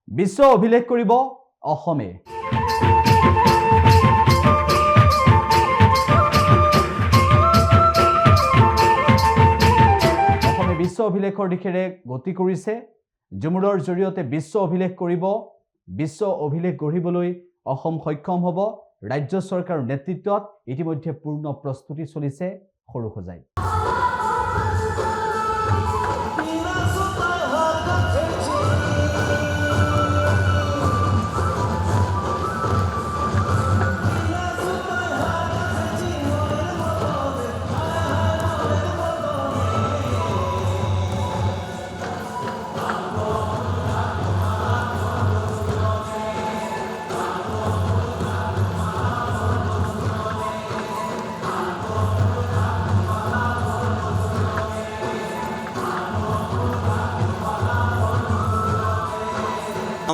বিশ্ব অভিলেখ কৰিব অসমে। অসমে বিশ্ব অভিলেখৰ দিশেৰে গতি কৰিছে। জুমুৰৰ জৰিয়তে বিশ্ব অভিলেখ কৰিব। বিশ্ব অভিলেখ গঢ়িবলৈ অসম সক্ষম হ'ব। ৰাজ্য চৰকাৰৰ নেতৃত্বত ইতিমধ্যে পূৰ্ণ প্ৰস্তুতি চলিছে সৰুসজাই।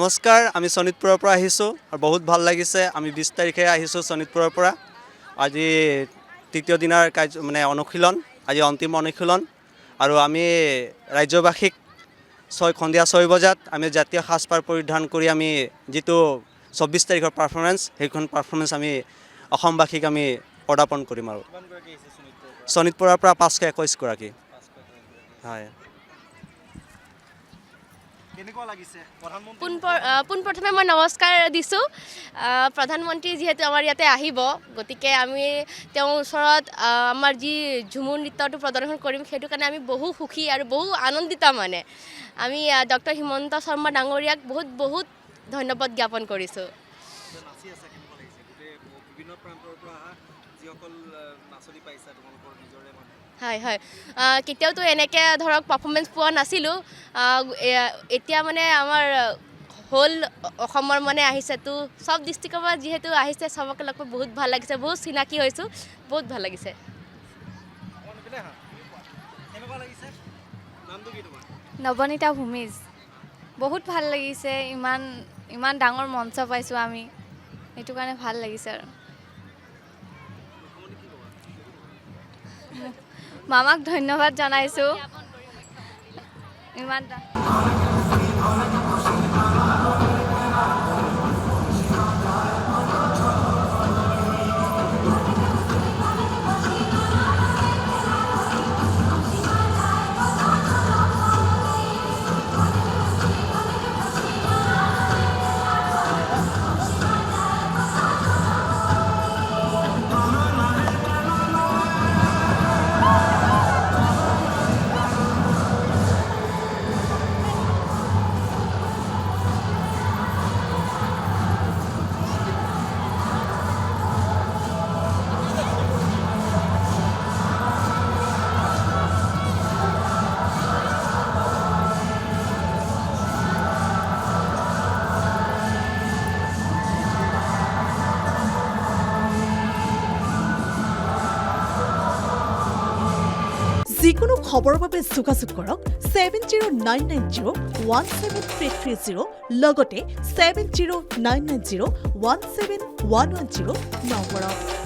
নমস্কাৰ, আমি শোণিতপুৰৰ পৰা আহিছোঁ আৰু বহুত ভাল লাগিছে। আমি 20 তাৰিখে আহিছোঁ শোণিতপুৰৰ পৰা। আজি তৃতীয় দিনৰ অনুশীলন, আজি অন্তিম অনুশীলন আৰু আমি ৰাজ্যবাসীক সন্ধিয়া 6 বজাত আমি জাতীয় সাজপাৰ পৰিধান কৰি আমি যিটো 24 তাৰিখৰ পাৰফৰ্মেঞ্চ, সেইখন পাৰফৰ্মেঞ্চ আমি অসমবাসীক আমি প্ৰদাপন কৰিম। আৰু শোণিতপুৰৰ পৰা 521 গৰাকী। হয়, পোনপ্ৰথমে মই নমস্কাৰ দিছোঁ। প্ৰধানমন্ত্ৰী যিহেতু আমাৰ ইয়াতে আহিব, গতিকে আমি তেওঁৰ ওচৰত আমাৰ যি ঝুমুৰ নৃত্যটো প্ৰদৰ্শন কৰিম, সেইটো কাৰণে আমি বহু সুখী আৰু বহু আনন্দিত। আমি ডক্টৰ হিমন্ত শৰ্মা ডাঙৰীয়াক বহুত বহুত ধন্যবাদ জ্ঞাপন কৰিছোঁ। হয় হয়, কেতিয়াওতো এনেকৈ ধৰক পাৰফৰ্মেঞ্চ পোৱা নাছিলোঁ। এতিয়া আমাৰ হ'ল অসমৰ আহিছেতো, চব ডিষ্ট্ৰিক্টৰ পৰা যিহেতু আহিছে, চবকে লগ পাই বহুত ভাল লাগিছে, বহুত চিনাকি হৈছোঁ, বহুত ভাল লাগিছে। নৱনীতা ভূমিজ। বহুত ভাল লাগিছে, ইমান ডাঙৰ মঞ্চ পাইছোঁ আমি, সেইটো কাৰণে ভাল লাগিছে। আৰু মামাক ধন্যবাদ জনাইছোঁ। ইমান যিকোনো খবৰৰ বাবে যোগাযোগ কৰক 7099017330 লগতে 7099017110 নম্বৰত।